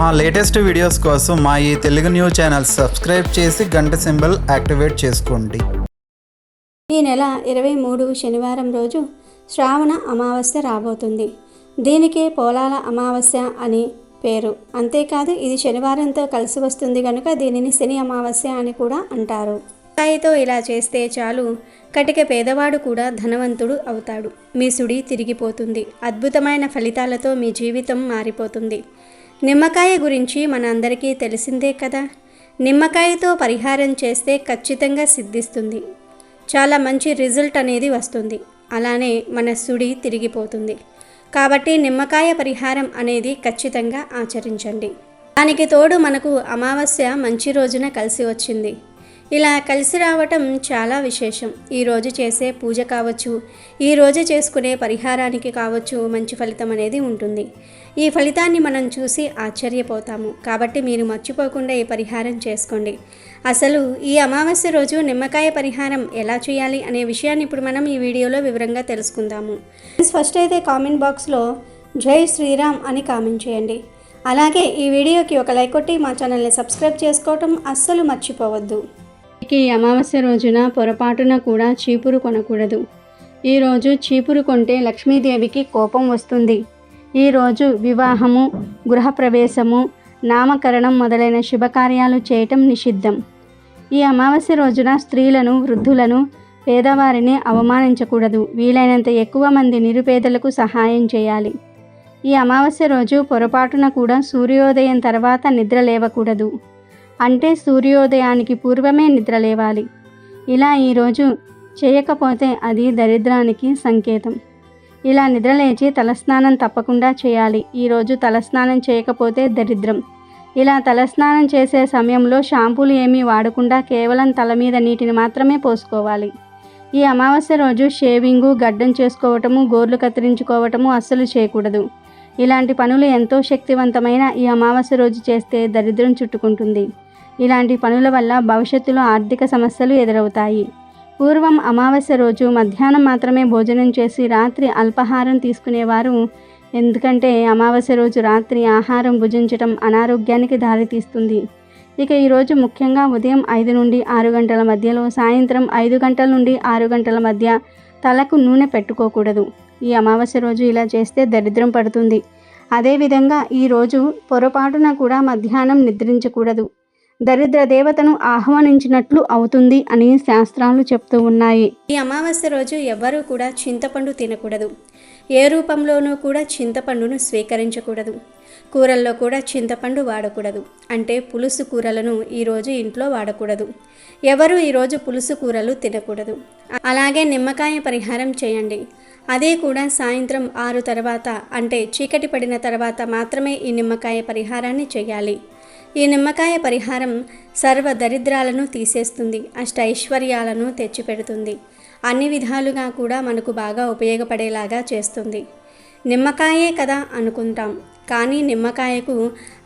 మా latest videos కోసం మా ఈ తెలుగు న్యూస్ ఛానల్ సబ్స్క్రైబ్ చేసి గంట సింబల్ యాక్టివేట్ చేసుకోండి. ఈ నెల 23 శనివారం రోజు శ్రావణ అమావాస్య రాబోతుంది. దీనికి పోలాల అమావాస్య అని పేరు. అంతేకాదు ఇది శనివారంతో కలిసి వస్తుంది కనుక దీనిని శని అమావాస్య అని కూడా అంటారు. కాయతో ఇలా చేస్తే చాలు, కటిక పేదవాడు కూడా ధనవంతుడు అవుతాడు. మీ సుడి తిరిగిపోతుంది. అద్భుతమైన ఫలితాలతో మీ జీవితం మారిపోతుంది. నిమ్మకాయ గురించి మన అందరికీ తెలిసిందే కదా. నిమ్మకాయతో పరిహారం చేస్తే ఖచ్చితంగా సిద్ధిస్తుంది. చాలా మంచి రిజల్ట్ అనేది వస్తుంది. అలానే మన సుడి తిరిగిపోతుంది. కాబట్టి నిమ్మకాయ పరిహారం అనేది ఖచ్చితంగా ఆచరించండి. దానికి తోడు మనకు అమావాస్య మంచి రోజున కలిసి వచ్చింది. ఇలా కలిసి రావటం చాలా విశేషం. ఈరోజు చేసే పూజ కావచ్చు, ఈరోజు చేసుకునే పరిహారానికి కావచ్చు మంచి ఫలితం అనేది ఉంటుంది. ఈ ఫలితాన్ని మనం చూసి ఆశ్చర్యపోతాము. కాబట్టి మీరు మర్చిపోకుండా ఈ పరిహారం చేసుకోండి. అసలు ఈ అమావాస్య రోజు నిమ్మకాయ పరిహారం ఎలా చేయాలి అనే విషయాన్ని ఇప్పుడు మనం ఈ వీడియోలో వివరంగా తెలుసుకుందాము. ఫస్ట్ అయితే కామెంట్ బాక్స్లో జై శ్రీరామ్ అని కామెంట్ చేయండి. అలాగే ఈ వీడియోకి ఒక లైక్ కొట్టి మా ఛానల్ని సబ్స్క్రైబ్ చేసుకోవటం అస్సలు మర్చిపోవద్దు. ఈ అమావాస్య రోజున పొరపాటున కూడా చీపురు కొనకూడదు. ఈరోజు చీపురు కొంటే లక్ష్మీదేవికి కోపం వస్తుంది. ఈరోజు వివాహము, గృహప్రవేశము, నామకరణం మొదలైన శుభకార్యాలు చేయటం నిషిద్ధం. ఈ అమావాస్య రోజున స్త్రీలను, వృద్ధులను, పేదవారిని అవమానించకూడదు. వీలైనంత ఎక్కువ మంది నిరుపేదలకు సహాయం చేయాలి. ఈ అమావాస్య రోజు పొరపాటున కూడా సూర్యోదయం తర్వాత నిద్ర లేవకూడదు. అంటే సూర్యోదయానికి పూర్వమే నిద్ర లేవాలి. ఇలా ఈరోజు చేయకపోతే అది దరిద్రానికి సంకేతం. ఇలా నిద్రలేచి తలస్నానం తప్పకుండా చేయాలి. ఈరోజు తలస్నానం చేయకపోతే దరిద్రం. ఇలా తలస్నానం చేసే సమయంలో షాంపూలు ఏమీ వాడకుండా కేవలం తల మీద నీటిని మాత్రమే పోసుకోవాలి. ఈ అమావాస్య రోజు షేవింగు, గడ్డం చేసుకోవటము, గోర్లు కత్తిరించుకోవటము అస్సలు చేయకూడదు. ఇలాంటి పనులు ఎంతో శక్తివంతమైన ఈ అమావాస్య రోజు చేస్తే దరిద్రం చుట్టుకుంటుంది. ఇలాంటి పనుల వల్ల భవిష్యత్తులో ఆర్థిక సమస్యలు ఎదురవుతాయి. పూర్వం అమావాస్య రోజు మధ్యాహ్నం మాత్రమే భోజనం చేసి రాత్రి అల్పాహారం తీసుకునేవారు. ఎందుకంటే అమావాస్య రోజు రాత్రి ఆహారం భుజించడం అనారోగ్యానికి దారితీస్తుంది. ఇక ఈరోజు ముఖ్యంగా ఉదయం 5 నుండి 6 గంటల మధ్యలో, సాయంత్రం 5 గంటల నుండి 6 గంటల మధ్య తలకు నూనె పెట్టుకోకూడదు. ఈ అమావాస్య రోజు ఇలా చేస్తే దరిద్రం పడుతుంది. అదేవిధంగా ఈరోజు పొరపాటున కూడా మధ్యాహ్నం నిద్రించకూడదు. దరిద్ర దేవతను ఆహ్వానించినట్లు అవుతుంది అని శాస్త్రాలు చెప్తూ ఉన్నాయి. ఈ అమావాస్య రోజు ఎవ్వరూ కూడా చింతపండు తినకూడదు. ఏ రూపంలోనూ కూడా చింతపండును స్వీకరించకూడదు. కూరల్లో కూడా చింతపండు వాడకూడదు. అంటే పులుసు కూరలను ఈరోజు ఇంట్లో వాడకూడదు. ఎవరు ఈరోజు పులుసు కూరలు తినకూడదు. అలాగే నిమ్మకాయ పరిహారం చేయండి. అదే కూడా సాయంత్రం 6 తర్వాత, అంటే చీకటి పడిన తర్వాత మాత్రమే ఈ నిమ్మకాయ పరిహారాన్ని చేయాలి. ఈ నిమ్మకాయ పరిహారం సర్వ దరిద్రాలను తీసేస్తుంది, అష్టైశ్వర్యాలను తెచ్చిపెడుతుంది. అన్ని విధాలుగా కూడా మనకు బాగా ఉపయోగపడేలాగా చేస్తుంది. నిమ్మకాయే కదా అనుకుంటాం, కానీ నిమ్మకాయకు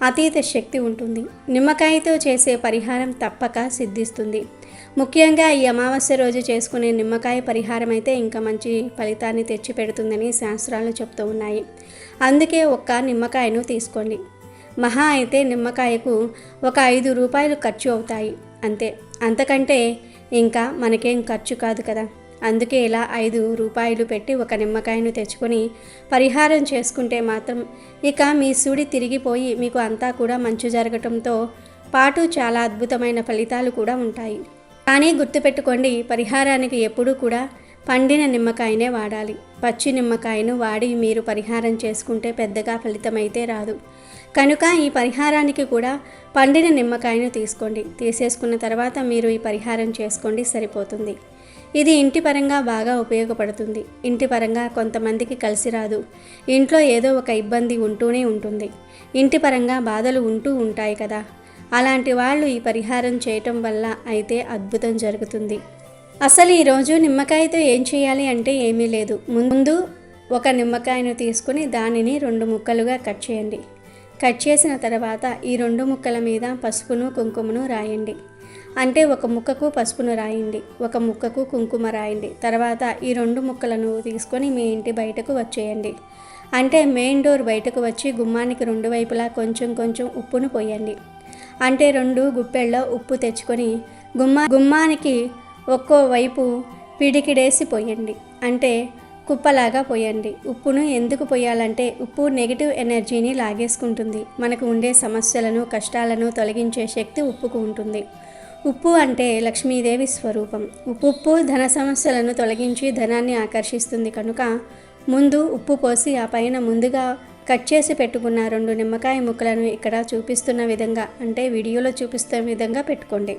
అతీత శక్తి ఉంటుంది. నిమ్మకాయతో చేసే పరిహారం తప్పక సిద్ధిస్తుంది. ముఖ్యంగా ఈ అమావాస్య రోజు చేసుకునే నిమ్మకాయ పరిహారం అయితే ఇంకా మంచి ఫలితాన్ని తెచ్చిపెడుతుందని శాస్త్రాలు చెప్తూ ఉన్నాయి. అందుకే ఒక్క నిమ్మకాయను తీసుకోండి. మహా అయితే నిమ్మకాయకు ఒక 5 రూపాయలు ఖర్చు అవుతాయి అంతే. అంతకంటే ఇంకా మనకేం ఖర్చు కాదు కదా. అందుకే ఇలా 5 రూపాయలు పెట్టి ఒక నిమ్మకాయను తెచ్చుకొని పరిహారం చేసుకుంటే మాత్రం ఇక మీ సుడి తిరిగిపోయి మీకు అంతా కూడా మంచి జరగటంతో పాటు చాలా అద్భుతమైన ఫలితాలు కూడా ఉంటాయి. కానీ గుర్తుపెట్టుకోండి, పరిహారానికి ఎప్పుడూ కూడా పండిన నిమ్మకాయనే వాడాలి. పచ్చి నిమ్మకాయను వాడి మీరు పరిహారం చేసుకుంటే పెద్దగా ఫలితమైతే రాదు. కనుక ఈ పరిహారానికి కూడా పండిన నిమ్మకాయను తీసుకోండి. తీసేసుకున్న తర్వాత మీరు ఈ పరిహారం చేసుకోండి, సరిపోతుంది. ఇది ఇంటి పరంగా బాగా ఉపయోగపడుతుంది. ఇంటి పరంగా కొంతమందికి కలిసి రాదు. ఇంట్లో ఏదో ఒక ఇబ్బంది ఉంటూనే ఉంటుంది. ఇంటి పరంగా బాధలు ఉంటూ ఉంటాయి కదా. అలాంటి వాళ్ళు ఈ పరిహారం చేయటం వల్ల అయితే అద్భుతం జరుగుతుంది. అసలు ఈరోజు నిమ్మకాయతో ఏం చేయాలి అంటే ఏమీ లేదు. ముందు ఒక నిమ్మకాయను తీసుకుని దానిని 2 ముక్కలుగా కట్ చేయండి. కట్ చేసిన తర్వాత ఈ 2 ముక్కల మీద పసుపును, కుంకుమను రాయండి. అంటే ఒక ముక్కకు పసుపును రాయండి, ఒక ముక్కకు కుంకుమ రాయండి. తర్వాత ఈ 2 ముక్కలను తీసుకొని మీ ఇంటి బయటకు వచ్చేయండి. అంటే మెయిన్ డోర్ బయటకు వచ్చి గుమ్మానికి 2 వైపులా కొంచెం కొంచెం ఉప్పును పోయండి. అంటే 2 గుప్పెళ్ళ ఉప్పు తెచ్చుకొని గుమ్మానికి ఒక్కో వైపు పిడికిడేసి పోయండి. అంటే కుప్పలాగా పోయండి. ఉప్పును ఎందుకు పోయాలంటే ఉప్పు నెగిటివ్ ఎనర్జీని లాగేసుకుంటుంది. మనకు ఉండే సమస్యలను కష్టాలను తొలగించే శక్తి ఉప్పుకు ఉంటుంది. ఉప్పు అంటే లక్ష్మీదేవి స్వరూపం. ఉప్పు ధన సమస్యలను తొలగించి ధనాన్ని ఆకర్షిస్తుంది కనుక ముందు ఉప్పు పోసి ఆ పైన ముందుగా కట్ చేసి పెట్టుకున్న 2 నిమ్మకాయ ముక్కలను ఇక్కడ చూపిస్తున్న విధంగా అంటే వీడియోలో చూపిస్తున్న విధంగా పెట్టుకోండి.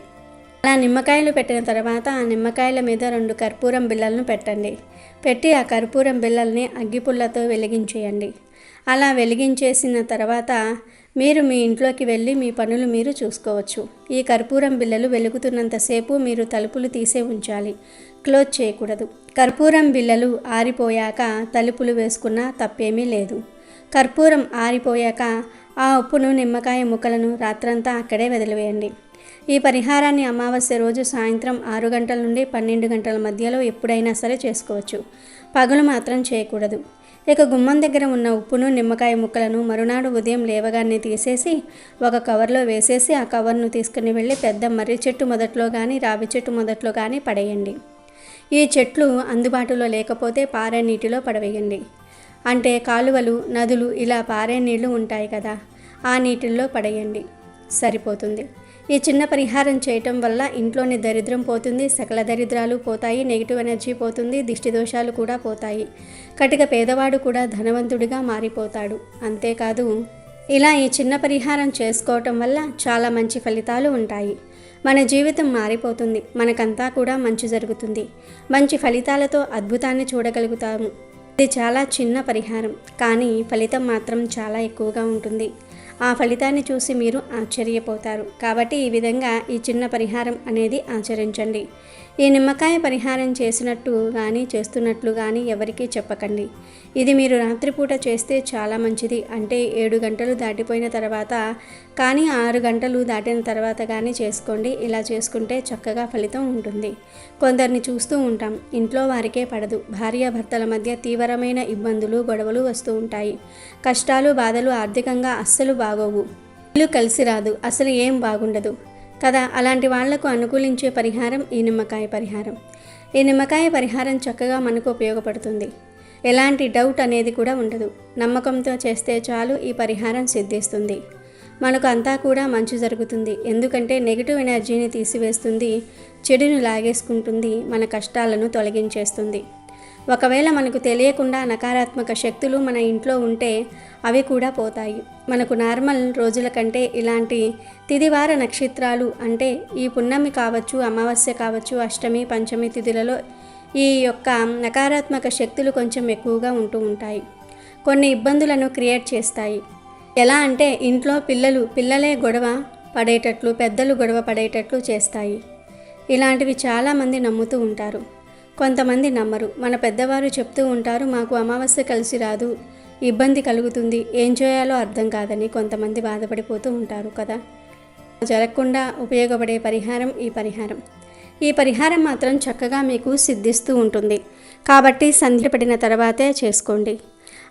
అలా నిమ్మకాయలు పెట్టిన తర్వాత ఆ నిమ్మకాయల మీద 2 కర్పూరం బిళ్ళలను పెట్టండి. పెట్టి ఆ కర్పూరం బిళ్ళల్ని అగ్గిపుల్లతో వెలిగించేయండి. అలా వెలిగించేసిన తర్వాత మీరు మీ ఇంట్లోకి వెళ్ళి మీ పనులు మీరు చూసుకోవచ్చు. ఈ కర్పూరం బిళ్ళలు వెలుగుతున్నంతసేపు మీరు తలుపులు తీసే ఉంచాలి, క్లోజ్ చేయకూడదు. కర్పూరం బిళ్ళలు ఆరిపోయాక తలుపులు వేసుకున్నా తప్పేమీ లేదు. కర్పూరం ఆరిపోయాక ఆ ఉప్పును నిమ్మకాయ ముక్కలను రాత్రంతా అక్కడే వదిలివేయండి. ఈ పరిహారాన్ని అమావాస్య రోజు సాయంత్రం 6 గంటల నుండి 12 గంటల మధ్యలో ఎప్పుడైనా సరే చేసుకోవచ్చు. పగలు మాత్రం చేయకూడదు. ఇక గుమ్మం దగ్గర ఉన్న ఉప్పును నిమ్మకాయ ముక్కలను మరునాడు ఉదయం లేవగానే తీసేసి ఒక కవర్లో వేసేసి ఆ కవర్ను తీసుకుని వెళ్ళి పెద్ద మర్రి చెట్టు మొదట్లో కానీ రావి చెట్టు మొదట్లో కానీ పడేయండి. ఈ చెట్లు అందుబాటులో లేకపోతే పారే నీటిలో పడవేయండి. అంటే కాలువలు నదులు ఇలా పారే నీళ్లు ఉంటాయి కదా, ఆ నీటిల్లో పడేయండి, సరిపోతుంది. ఈ చిన్న పరిహారం చేయటం వల్ల ఇంట్లోని దరిద్రం పోతుంది, సకల దరిద్రాలు పోతాయి, నెగిటివ్ ఎనర్జీ పోతుంది, దిష్టి దోషాలు కూడా పోతాయి. కటిక పేదవాడు కూడా ధనవంతుడిగా మారిపోతాడు. అంతేకాదు ఇలా ఈ చిన్న పరిహారం చేసుకోవటం వల్ల చాలా మంచి ఫలితాలు ఉంటాయి. మన జీవితం మారిపోతుంది. మనకంతా కూడా మంచి జరుగుతుంది. మంచి ఫలితాలతో అద్భుతాన్ని చూడగలుగుతాము. ఇది చాలా చిన్న పరిహారం, కానీ ఫలితం మాత్రం చాలా ఎక్కువగా ఉంటుంది. ఆ ఫలితాన్ని చూసి మీరు ఆశ్చర్యపోతారు. కాబట్టి ఈ విధంగా ఈ చిన్న పరిహారం అనేది ఆచరించండి. ఈ నిమ్మకాయ పరిహారం చేసినట్టు కానీ చేస్తున్నట్లు కానీ ఎవరికీ చెప్పకండి. ఇది మీరు రాత్రిపూట చేస్తే చాలా మంచిది. అంటే 7 గంటలు దాటిపోయిన తర్వాత కానీ 6 గంటలు దాటిన తర్వాత కానీ చేసుకోండి. ఇలా చేసుకుంటే చక్కగా ఫలితం ఉంటుంది. కొందరిని చూస్తూ ఉంటాం, ఇంట్లో వారికే పడదు. భార్యాభర్తల మధ్య తీవ్రమైన ఇబ్బందులు గొడవలు వస్తూ ఉంటాయి. కష్టాలు బాధలు ఆర్థికంగా అస్సలు బాగోవు. ఇల్లు కలిసి రాదు, అసలు ఏం బాగుండదు కదా. అలాంటి వాళ్లకు అనుకూలించే పరిహారం ఈ నిమ్మకాయ పరిహారం. ఈ నిమ్మకాయ పరిహారం చక్కగా మనకు ఉపయోగపడుతుంది. ఎలాంటి డౌట్ అనేది కూడా ఉండదు. నమ్మకంతో చేస్తే చాలు, ఈ పరిహారం సిద్ధిస్తుంది. మనకు అంతా కూడా మంచి జరుగుతుంది. ఎందుకంటే నెగిటివ్ ఎనర్జీని తీసివేస్తుంది, చెడును లాగేసుకుంటుంది, మన కష్టాలను తొలగించేస్తుంది. ఒకవేళ మనకు తెలియకుండా నకారాత్మక శక్తులు మన ఇంట్లో ఉంటే అవి కూడా పోతాయి. మనకు నార్మల్ రోజుల కంటే ఇలాంటి తిదివార నక్షత్రాలు అంటే ఈ పున్నమి కావచ్చు, అమావాస్య కావచ్చు, అష్టమి పంచమి తిథులలో ఈ యొక్క నకారాత్మక శక్తులు కొంచెం ఎక్కువగా ఉంటూ ఉంటాయి. కొన్ని ఇబ్బందులను క్రియేట్ చేస్తాయి. ఎలా అంటే ఇంట్లో పిల్లలే గొడవ పడేటట్లు, పెద్దలు గొడవ పడేటట్లు చేస్తాయి. ఇలాంటివి చాలామంది నమ్ముతూ ఉంటారు. కొంతమంది నమ్మరు. మన పెద్దవారు చెప్తూ ఉంటారు, మాకు అమావాస్య కలిసి రాదు, ఇబ్బంది కలుగుతుంది, ఏం చేయాలో అర్థం కాదని కొంతమంది బాధపడిపోతూ ఉంటారు కదా. జరగకుండా ఉపయోగపడే పరిహారం ఈ పరిహారం. ఈ పరిహారం మాత్రం చక్కగా మీకు సిద్ధిస్తూ ఉంటుంది. కాబట్టి సంధ్య పడిన తర్వాతే చేసుకోండి.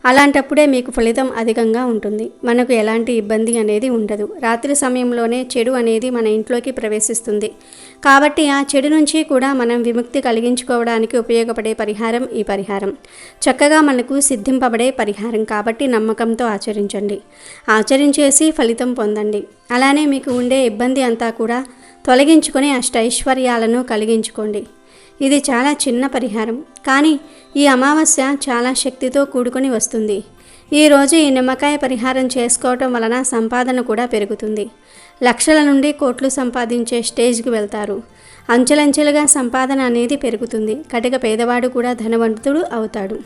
అలాంటప్పుడే మీకు ఫలితం అధికంగా ఉంటుంది. మనకు ఎలాంటి ఇబ్బంది అనేది ఉండదు. రాత్రి సమయంలోనే చెడు అనేది మన ఇంట్లోకి ప్రవేశిస్తుంది. కాబట్టి ఆ చెడు నుంచి కూడా మనం విముక్తి కలిగించుకోవడానికి ఉపయోగపడే పరిహారం ఈ పరిహారం. చక్కగా మనకు సిద్ధింపబడే పరిహారం కాబట్టి నమ్మకంతో ఆచరించండి. ఆచరించేసి ఫలితం పొందండి. అలానే మీకు ఉండే ఇబ్బంది అంతా కూడా తొలగించుకొని అష్టైశ్వర్యాలను కలిగించుకోండి. ఇది చాలా చిన్న పరిహారం, కానీ ఈ అమావాస్య చాలా శక్తితో కూడుకొని వస్తుంది. ఈరోజు ఈ నిమ్మకాయ పరిహారం చేసుకోవటం వలన సంపాదన కూడా పెరుగుతుంది. లక్షల నుండి కోట్లు సంపాదించే స్టేజ్కి వెళ్తారు. అంచెలంచెలుగా సంపాదన అనేది పెరుగుతుంది. కటిక పేదవాడు కూడా ధనవంతుడు అవుతాడు.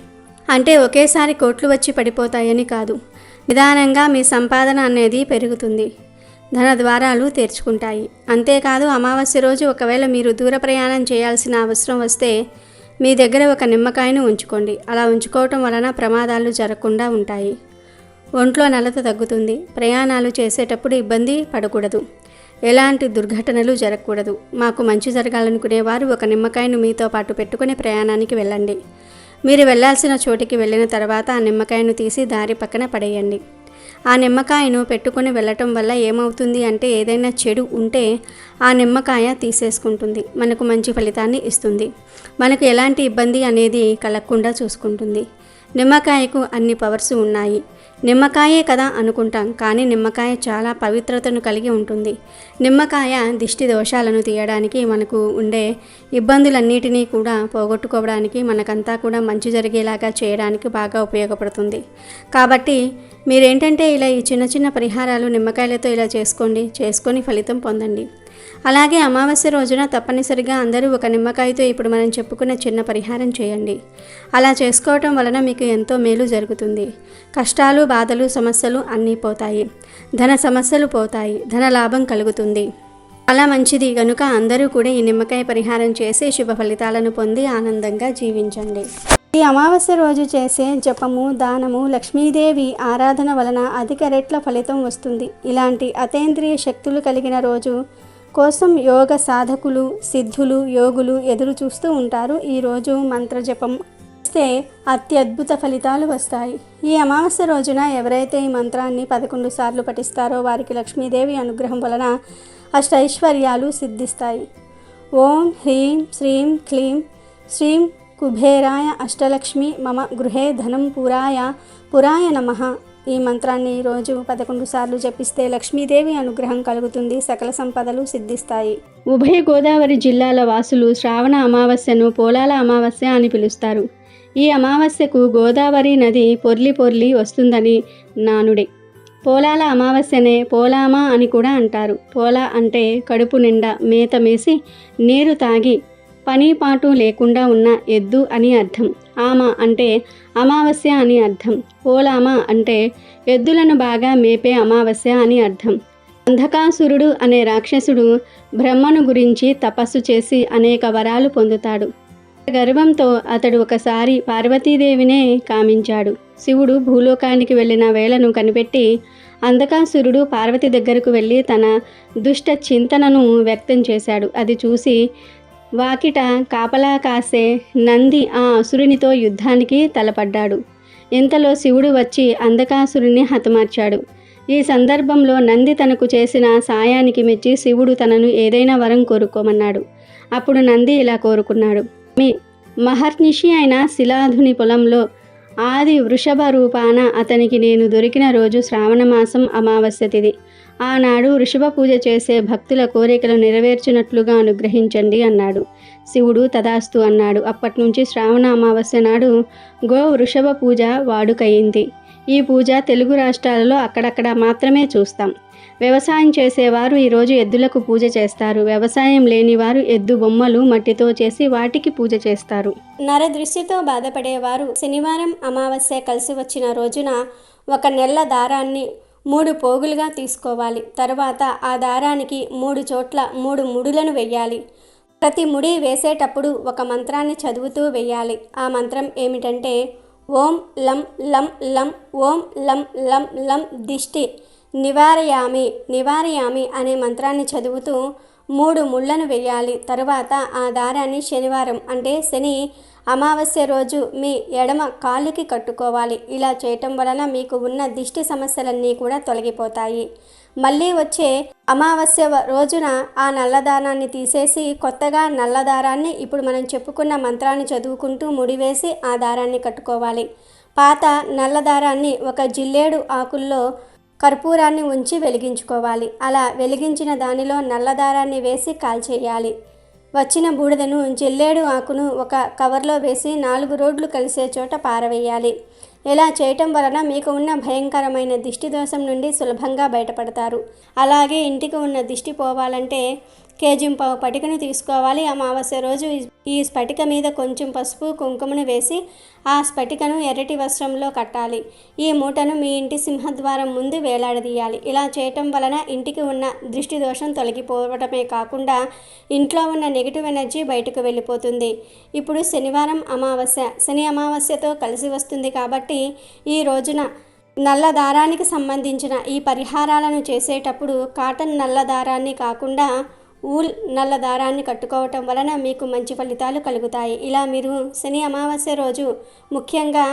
అంటే ఒకేసారి కోట్లు వచ్చి పడిపోతాయని కాదు, నిదానంగా మీ సంపాదన అనేది పెరుగుతుంది. ధన ద్వారాలు తెరుచుకుంటాయి. అంతేకాదు అమావాస్య రోజు ఒకవేళ మీరు దూర ప్రయాణం చేయాల్సిన అవసరం వస్తే మీ దగ్గర ఒక నిమ్మకాయను ఉంచుకోండి. అలా ఉంచుకోవటం వలన ప్రమాదాలు జరగకుండా ఉంటాయి. ఒంట్లో నలత తగ్గుతుంది. ప్రయాణాలు చేసేటప్పుడు ఇబ్బంది పడకూడదు. ఎలాంటి దుర్ఘటనలు జరగకూడదు. మాకు మంచి జరగాలనుకునేవారు ఒక నిమ్మకాయను మీతో పాటు పెట్టుకుని ప్రయాణానికి వెళ్ళండి. మీరు వెళ్ళాల్సిన చోటికి వెళ్ళిన తర్వాత ఆ నిమ్మకాయను తీసి దారి పక్కన పడేయండి. ఆ నిమ్మకాయను పెట్టుకొని వెళ్ళటం వల్ల ఏమవుతుంది అంటే ఏదైనా చెడు ఉంటే ఆ నిమ్మకాయ తీసేసుకుంటుంది, మనకు మంచి ఫలితాన్ని ఇస్తుంది, మనకు ఎలాంటి ఇబ్బంది అనేది కలగకుండా చూసుకుంటుంది. నిమ్మకాయకు అన్ని పవర్స్ ఉన్నాయి. నిమ్మకాయే కదా అనుకుంటాం, కానీ నిమ్మకాయ చాలా పవిత్రతను కలిగి ఉంటుంది. నిమ్మకాయ దిష్టి దోషాలను తీయడానికి, మనకు ఉండే ఇబ్బందులన్నిటినీ కూడా పోగొట్టుకోవడానికి, మనకంతా కూడా మంచి జరిగేలాగా చేయడానికి బాగా ఉపయోగపడుతుంది. కాబట్టి మీరేంటంటే ఇలా ఈ చిన్న చిన్న పరిహారాలు నిమ్మకాయలతో ఇలా చేసుకొని ఫలితం పొందండి. అలాగే అమావాస్య రోజున తప్పనిసరిగా అందరూ ఒక నిమ్మకాయతో ఇప్పుడు మనం చెప్పుకున్న చిన్న పరిహారం చేయండి. అలా చేసుకోవటం వలన మీకు ఎంతో మేలు జరుగుతుంది. కష్టాలు, బాధలు, సమస్యలు అన్నీ పోతాయి. ధన సమస్యలు పోతాయి. ధన లాభం కలుగుతుంది. అలా మంచిది కనుక అందరూ కూడా ఈ నిమ్మకాయ పరిహారం చేసి శుభ ఫలితాలను పొంది ఆనందంగా జీవించండి. ఈ అమావాస్య రోజు చేసే జపము, దానము, లక్ష్మీదేవి ఆరాధన వలన అధిక రెట్ల ఫలితం వస్తుంది. ఇలాంటి అతీంద్రియ శక్తులు కలిగిన రోజు కోసం యోగ సాధకులు, సిద్ధులు, యోగులు ఎదురు చూస్తూ ఉంటారు. ఈరోజు మంత్రజపం చేస్తే అత్యద్భుత ఫలితాలు వస్తాయి. ఈ అమావాస్య రోజున ఎవరైతే ఈ మంత్రాన్ని 11 సార్లు పఠిస్తారో వారికి లక్ష్మీదేవి అనుగ్రహం వలన అష్టైశ్వర్యాలు సిద్ధిస్తాయి. ఓం హ్రీం శ్రీం క్లీం శ్రీం కుబేరాయ అష్టలక్ష్మి మమ గృహే ధనం పురాయ నమః. ఈ మంత్రాన్ని ఈరోజు 11 సార్లు జపిస్తే లక్ష్మీదేవి అనుగ్రహం కలుగుతుంది, సకల సంపదలు సిద్ధిస్తాయి. ఉభయ గోదావరి జిల్లాల వాసులు శ్రావణ అమావాస్యను పోలాల అమావాస్య అని పిలుస్తారు. ఈ అమావాస్యకు గోదావరి నది పొర్లి వస్తుందని నానుడి. పోలాల అమావాస్యనే పోలామా అని కూడా అంటారు. పోలా అంటే కడుపు నిండా మేత మేసి నీరు తాగి పనిపాటు లేకుండా ఉన్న ఎద్దు అని అర్థం. ఆమ అంటే అమావాస్య అని అర్థం. పోలామ అంటే ఎద్దులను బాగా మేపే అమావాస్య అని అర్థం. అంధకాసురుడు అనే రాక్షసుడు బ్రహ్మను గురించి తపస్సు చేసి అనేక వరాలు పొందుతాడు. గర్వంతో అతడు ఒకసారి పార్వతీదేవినే కామించాడు. శివుడు భూలోకానికి వెళ్ళిన వేళను కనిపెట్టి అంధకాసురుడు పార్వతి దగ్గరకు వెళ్ళి తన దుష్ట చింతనను వ్యక్తం చేశాడు. అది చూసి వాకిట కాపలా కాసే నంది ఆ అసురునితో యుద్ధానికి తలపడ్డాడు. ఇంతలో శివుడు వచ్చి అంధకాసురుని హతమార్చాడు. ఈ సందర్భంలో నంది తనకు చేసిన సాయానికి మెచ్చి శివుడు తనను ఏదైనా వరం కోరుకోమన్నాడు. అప్పుడు నంది ఇలా కోరుకున్నాడు. మీ మహర్నిషి అయిన శిలాధుని పొలంలో ఆది వృషభ రూపాన అతనికి నేను దొరికిన రోజు శ్రావణమాసం అమావాస్య తిథి. ఆనాడు వృషభ పూజ చేసే భక్తుల కోరికలు నెరవేర్చినట్లుగా అనుగ్రహించండి అన్నాడు. శివుడు తదాస్తు అన్నాడు. అప్పటి నుంచి శ్రావణ అమావాస్య నాడు గో వృషభ పూజ వాడుకయింది. ఈ పూజ తెలుగు రాష్ట్రాలలో అక్కడక్కడ మాత్రమే చూస్తాం. వ్యవసాయం చేసేవారు ఈరోజు ఎద్దులకు పూజ చేస్తారు. వ్యవసాయం లేనివారు ఎద్దు బొమ్మలు మట్టితో చేసి వాటికి పూజ చేస్తారు. నరదృష్టితో బాధపడేవారు శనివారం అమావాస్య కలిసి వచ్చిన రోజున ఒక నెల్ల దారాన్ని 3 పోగులుగా తీసుకోవాలి. తర్వాత ఆ దారానికి 3 చోట్ల 3 ముడులను వెయ్యాలి. ప్రతి ముడి వేసేటప్పుడు ఒక మంత్రాన్ని చదువుతూ వెయ్యాలి. ఆ మంత్రం ఏమిటంటే ఓం లం లం లం ఓం లం లం లం దిష్టి నివారయామి అనే మంత్రాన్ని చదువుతూ 3 ముళ్ళను వేయాలి. తరువాత ఆ దారాన్ని శనివారం అంటే శని అమావాస్య రోజు మీ ఎడమ కాలుకి కట్టుకోవాలి. ఇలా చేయటం వలన మీకు ఉన్న దిష్టి సమస్యలన్నీ కూడా తొలగిపోతాయి. మళ్ళీ వచ్చే అమావాస్య రోజున ఆ నల్లదారాన్ని తీసేసి కొత్తగా నల్లదారాన్ని ఇప్పుడు మనం చెప్పుకున్న మంత్రాన్ని చదువుకుంటూ ముడివేసి ఆ దారాన్ని కట్టుకోవాలి. పాత నల్లదారాన్ని ఒక జిల్లేడు ఆకుల్లో కర్పూరాన్ని ఉంచి వెలిగించుకోవాలి. అలా వెలిగించిన దానిలో నల్లదారాన్ని వేసి కాల్చేయాలి. వచ్చిన బూడిదను జిల్లేడు ఆకును ఒక కవర్లో వేసి 4 రోడ్లు కలిసే చోట పారవేయాలి. ఇలా చేయటం వలన మీకు ఉన్న భయంకరమైన దిష్టి దోషం నుండి సులభంగా బయటపడతారు. అలాగే ఇంటికి ఉన్న దిష్టి పోవాలంటే కేజింపావు పటికను తీసుకోవాలి. అమావాస్య రోజు ఈ స్ఫటిక మీద కొంచెం పసుపు కుంకుమను వేసి ఆ స్ఫటికను ఎర్రటి వస్త్రంలో కట్టాలి. ఈ మూటను మీ ఇంటి సింహద్వారం ముందు వేలాడదీయాలి. ఇలా చేయటం వలన ఇంటికి ఉన్న దృష్టి దోషం తొలగిపోవడమే కాకుండా ఇంట్లో ఉన్న నెగిటివ్ ఎనర్జీ బయటకు వెళ్ళిపోతుంది. ఇప్పుడు శనివారం అమావాస్య, శని అమావాస్యతో కలిసి వస్తుంది కాబట్టి ఈ రోజున నల్ల దారానికి సంబంధించిన ఈ పరిహారాలను చేసేటప్పుడు కాటన్ నల్ల దారాన్ని కాకుండా ఊల్ నల్ల దారాన్ని కట్టుకోవటం వలన మీకు మంచి ఫలితాలు కలుగుతాయి. ఇలా మీరు శని అమావాస్య రోజు, ముఖ్యంగా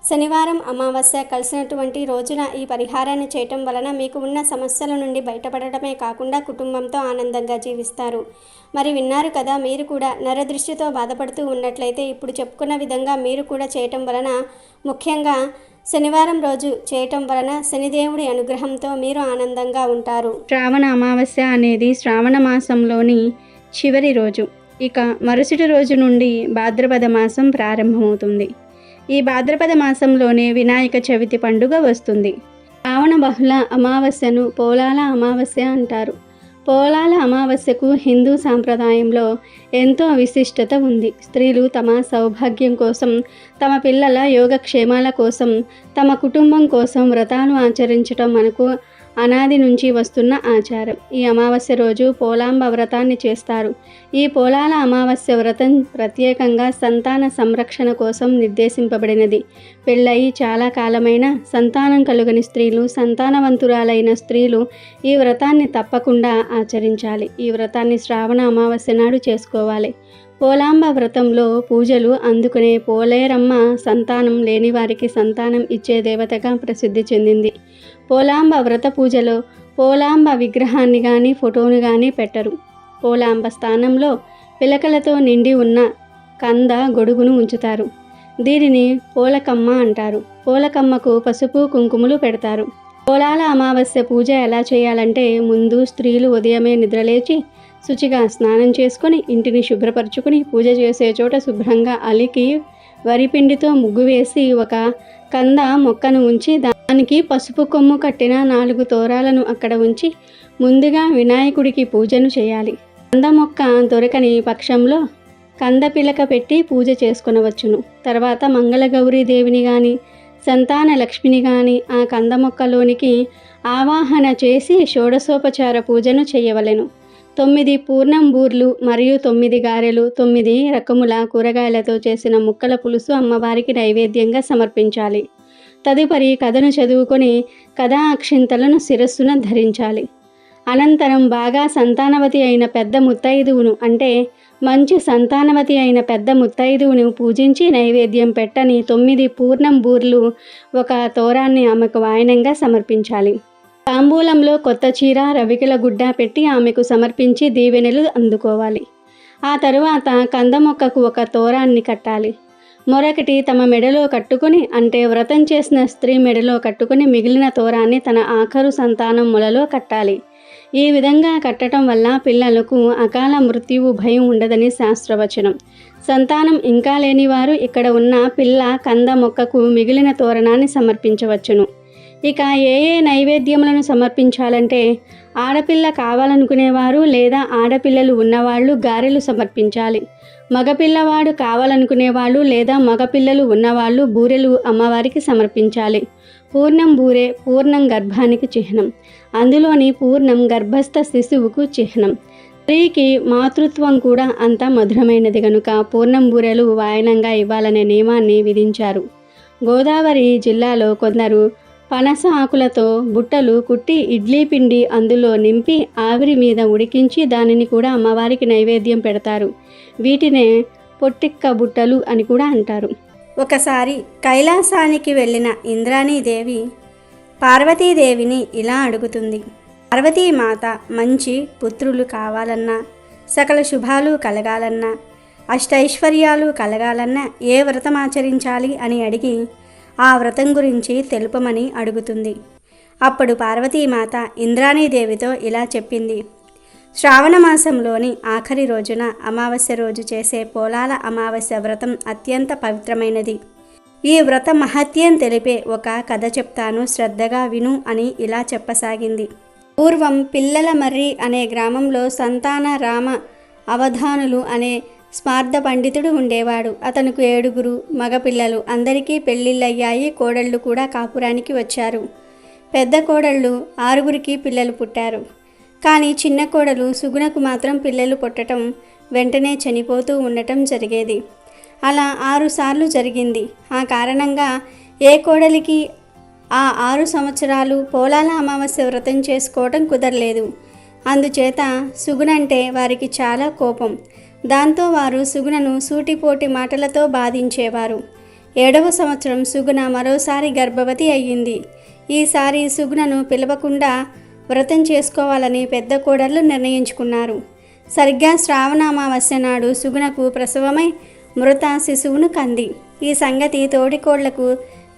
శనివారం అమావాస్య కలిసినటువంటి రోజున ఈ పరిహారాన్ని చేయటం వలన మీకు ఉన్న సమస్యల నుండి బయటపడటమే కాకుండా కుటుంబంతో ఆనందంగా జీవిస్తారు. మరి విన్నారు కదా, మీరు కూడా నరదృష్టితో బాధపడుతూ ఉన్నట్లయితే ఇప్పుడు చెప్పుకున్న విధంగా మీరు కూడా చేయటం వలన, ముఖ్యంగా శనివారం రోజు చేయటం వలన శనిదేవుడి అనుగ్రహంతో మీరు ఆనందంగా ఉంటారు. శ్రావణ అమావాస్య అనేది శ్రావణ మాసంలోని చివరి రోజు. ఇక మరుసటి రోజు నుండి భాద్రపద మాసం ప్రారంభమవుతుంది. ఈ భాద్రపద మాసంలోనే వినాయక చవితి పండుగ వస్తుంది. శ్రావణ బహుళ అమావాస్యను పోలాల అమావాస్య అంటారు. పోలాల అమావాస్యకు హిందూ సాంప్రదాయంలో ఎంతో విశిష్టత ఉంది. స్త్రీలు తమ సౌభాగ్యం కోసం, తమ పిల్లల యోగక్షేమాల కోసం, తమ కుటుంబం కోసం వ్రతాలు ఆచరించడం మనకు అనాది నుంచి వస్తున్న ఆచారం. ఈ అమావాస్య రోజు పోలాంబ వ్రతాన్ని చేస్తారు. ఈ పోలాల అమావాస్య వ్రతం ప్రత్యేకంగా సంతాన సంరక్షణ కోసం నిర్దేశింపబడినది. పెళ్ళయి చాలా కాలమైన సంతానం కలుగని స్త్రీలు, సంతానవంతురాలైన స్త్రీలు ఈ వ్రతాన్ని తప్పకుండా ఆచరించాలి. ఈ వ్రతాన్ని శ్రావణ అమావాస్య నాడు చేసుకోవాలి. పోలాంబ వ్రతంలో పూజలు అందుకునే పోలేరమ్మ సంతానం లేని వారికి సంతానం ఇచ్చే దేవతగా ప్రసిద్ధి చెందింది. పోలాంబ వ్రత పూజలో పోలాంబ విగ్రహాన్ని కానీ ఫోటోను కానీ పెట్టరు. పోలాంబ స్థానంలో పిలకలతో నిండి ఉన్న కంద గొడుగును ఉంచుతారు. దీనిని పోలకమ్మ అంటారు. పోలకమ్మకు పసుపు కుంకుమలు పెడతారు. పోలాల అమావాస్య పూజ ఎలా చేయాలంటే, ముందు స్త్రీలు ఉదయమే నిద్రలేచి శుచిగా స్నానం చేసుకొని ఇంటిని శుభ్రపరచుకొని పూజ చేసే చోట శుభ్రంగా అలికి వరిపిండితో ముగ్గు వేసి ఒక కంద మొక్కను ఉంచి దానికి పసుపు కొమ్ము కట్టిన 4 తోరాలను అక్కడ ఉంచి ముందుగా వినాయకుడికి పూజను చేయాలి. కంద మొక్క దొరకని పక్షంలో కంద పిలక పెట్టి పూజ చేసుకొనవచ్చును. తర్వాత మంగళగౌరీ దేవిని కానీ సంతాన లక్ష్మిని కానీ ఆ కంద మొక్కలోనికి ఆవాహన చేసి షోడశోపచార పూజను చేయవలెను. 9 పూర్ణం బూర్లు మరియు 9 గారెలు, 9 రకముల కూరగాయలతో చేసిన ముక్కల పులుసు అమ్మవారికి నైవేద్యంగా సమర్పించాలి. తదుపరి కథను చదువుకొని కథా అక్షింతలను శిరస్సున ధరించాలి. అనంతరం బాగా సంతానవతి అయిన పెద్ద ముత్తైదువును, అంటే మంచి సంతానవతి అయిన పెద్ద ముత్తైదువును పూజించి నైవేద్యం పెట్టని 9 పూర్ణం బూర్లు ఒక తోరాన్ని ఆమెకు వాయనంగా సమర్పించాలి. తాంబూలంలో కొత్త చీర, రవికెల గుడ్డ పెట్టి ఆమెకు సమర్పించి దీవెనలు అందుకోవాలి. ఆ తరువాత కంద మొక్కకు ఒక తోరాన్ని కట్టాలి. మరొకటి తమ మెడలో కట్టుకుని, అంటే వ్రతం చేసిన స్త్రీ మెడలో కట్టుకుని మిగిలిన తోరాన్ని తన ఆఖరు సంతానం మొలలో కట్టాలి. ఈ విధంగా కట్టడం వల్ల పిల్లలకు అకాల మృత్యువు భయం ఉండదని శాస్త్రవచనం. సంతానం ఇంకా లేనివారు ఇక్కడ ఉన్న పిల్ల కంద మొక్కకు మిగిలిన తోరణాన్ని సమర్పించవచ్చును. ఇక ఏ నైవేద్యములను సమర్పించాలంటే, ఆడపిల్ల కావాలనుకునేవారు లేదా ఆడపిల్లలు ఉన్నవాళ్ళు గారెలు సమర్పించాలి. మగపిల్లవాడు కావాలనుకునేవాళ్ళు లేదా మగపిల్లలు ఉన్నవాళ్ళు బూరెలు అమ్మవారికి సమర్పించాలి. పూర్ణం బూరె పూర్ణం గర్భానికి చిహ్నం. అందులోని పూర్ణం గర్భస్థ శిశువుకు చిహ్నం. స్త్రీకి మాతృత్వం కూడా అంత మధురమైనది కనుక పూర్ణం బూరెలు వాయనంగా ఇవ్వాలనే నియమాన్ని విధించారు. గోదావరి జిల్లాలో కొందరు పనస ఆకులతో బుట్టలు కుట్టి ఇడ్లీ పిండి అందులో నింపి ఆవిరి మీద ఉడికించి దానిని కూడా అమ్మవారికి నైవేద్యం పెడతారు. వీటినే పొట్టిక్క బుట్టలు అని కూడా అంటారు. ఒకసారి కైలాసానికి వెళ్ళిన ఇంద్రాణీదేవి పార్వతీదేవిని ఇలా అడుగుతుంది. పార్వతీమాత మంచి పుత్రులు కావాలన్నా, సకల శుభాలు కలగాలన్నా, అష్టైశ్వర్యాలు కలగాలన్నా ఏ వ్రతం ఆచరించాలి అని అడిగి ఆ వ్రతం గురించి తెలుపమని అడుగుతుంది. అప్పుడు పార్వతీమాత ఇంద్రాణీదేవితో ఇలా చెప్పింది. శ్రావణ మాసంలోని ఆఖరి రోజున అమావాస్య రోజు చేసే పోలాల అమావాస్య వ్రతం అత్యంత పవిత్రమైనది. ఈ వ్రత మహత్యం తెలిపే ఒక కథ చెప్తాను, శ్రద్ధగా విను అని ఇలా చెప్పసాగింది. పూర్వం పిల్లల మర్రి అనే గ్రామంలో సంతాన రామ అవధానులు అనే స్మార్థ పండితుడు ఉండేవాడు. అతనికి 7 మగపిల్లలు. అందరికీ పెళ్ళిళ్ళయ్యాయి. కోడళ్ళు కూడా కాపురానికి వచ్చారు. పెద్ద కోడళ్ళు 6 పిల్లలు పుట్టారు. కానీ చిన్న కోడలు సుగుణకు మాత్రం పిల్లలు పుట్టడం వెంటనే చనిపోతూ ఉండటం జరిగేది. అలా 6 సార్లు జరిగింది. ఆ కారణంగా ఏ కోడలికి ఆ 6 సంవత్సరాలు పోలాల అమావాస్య వ్రతం చేసుకోవడం కుదరలేదు. అందుచేత సుగుణంటే వారికి చాలా కోపం. దాంతో వారు సుగుణను సూటిపోటి మాటలతో బాధించేవారు. 7వ సంవత్సరం సుగుణ మరోసారి గర్భవతి అయ్యింది. ఈసారి సుగుణను పిలవకుండా వ్రతం చేసుకోవాలని పెద్ద కోడళ్ళు నిర్ణయించుకున్నారు. సరిగ్గా శ్రావణ అమావాస్య నాడు సుగుణకు ప్రసవమై మృత శిశువును కంది. ఈ సంగతి తోడికోళ్లకు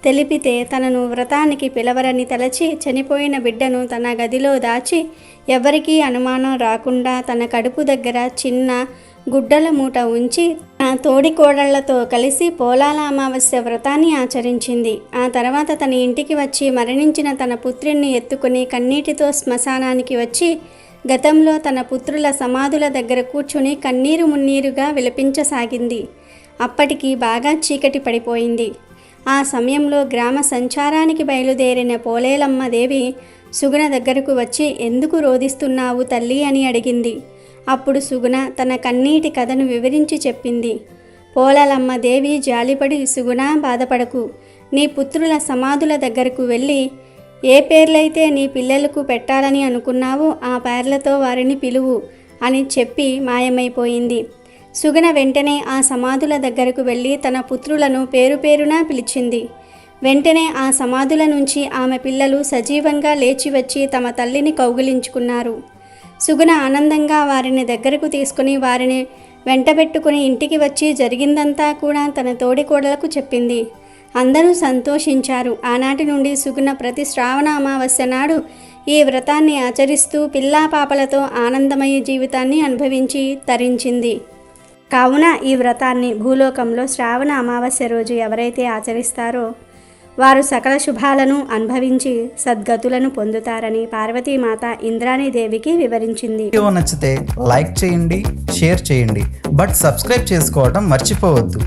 తెలిపితే తనను వ్రతానికి పిలవరని తలచి చనిపోయిన బిడ్డను తన గదిలో దాచి ఎవరికీ అనుమానం రాకుండా తన కడుపు దగ్గర చిన్న గుడ్డల మూట ఉంచి ఆ తోడికోడళ్లతో కలిసి పోలాల అమావాస్య వ్రతాన్ని ఆచరించింది. ఆ తర్వాత తన ఇంటికి వచ్చి మరణించిన తన పుత్రుణ్ణి ఎత్తుకుని కన్నీటితో శ్మశానానికి వచ్చి గతంలో తన పుత్రుల సమాధుల దగ్గర కూర్చుని కన్నీరు మున్నీరుగా విలపించసాగింది. అప్పటికి బాగా చీకటి పడిపోయింది. ఆ సమయంలో గ్రామ సంచారానికి బయలుదేరిన పోలేలమ్మ దేవి సుగుణ దగ్గరకు వచ్చి ఎందుకు రోదిస్తున్నావు తల్లి అని అడిగింది. అప్పుడు సుగుణ తన కన్నీటి కథను వివరించి చెప్పింది. పోలాలమ్మ దేవి జాలిపడి, సుగుణ బాధపడకు, నీ పుత్రుల సమాధుల దగ్గరకు వెళ్ళి ఏ పేర్లైతే నీ పిల్లలకు పెట్టాలని అనుకున్నావో ఆ పేర్లతో వారిని పిలువు అని చెప్పి మాయమైపోయింది. సుగుణ వెంటనే ఆ సమాధుల దగ్గరకు వెళ్ళి తన పుత్రులను పేరు పేరునా పిలిచింది. వెంటనే ఆ సమాధుల నుంచి ఆమె పిల్లలు సజీవంగా లేచి వచ్చి తమ తల్లిని కౌగిలించుకున్నారు. సుగుణ ఆనందంగా వారిని దగ్గరకు తీసుకుని వారిని వెంటబెట్టుకుని ఇంటికి వచ్చి జరిగిందంతా కూడా తన తోడికోడలకు చెప్పింది. అందరూ సంతోషించారు. ఆనాటి నుండి సుగుణ ప్రతి శ్రావణ అమావాస్య నాడు ఈ వ్రతాన్ని ఆచరిస్తూ పిల్లా పాపలతో ఆనందమయ జీవితాన్ని అనుభవించి తరించింది. కావున ఈ వ్రతాన్ని భూలోకంలో శ్రావణ అమావాస్య రోజు ఎవరైతే ఆచరిస్తారో వారు సకల శుభాలను అనుభవించి సద్గతులను పొందుతారని పార్వతీమాత ఇంద్రాణీదేవికి వివరించింది. వీడియో నచ్చితే లైక్ చేయండి, షేర్ చేయండి, బట్ సబ్స్క్రైబ్ చేసుకోవడం మర్చిపోవద్దు.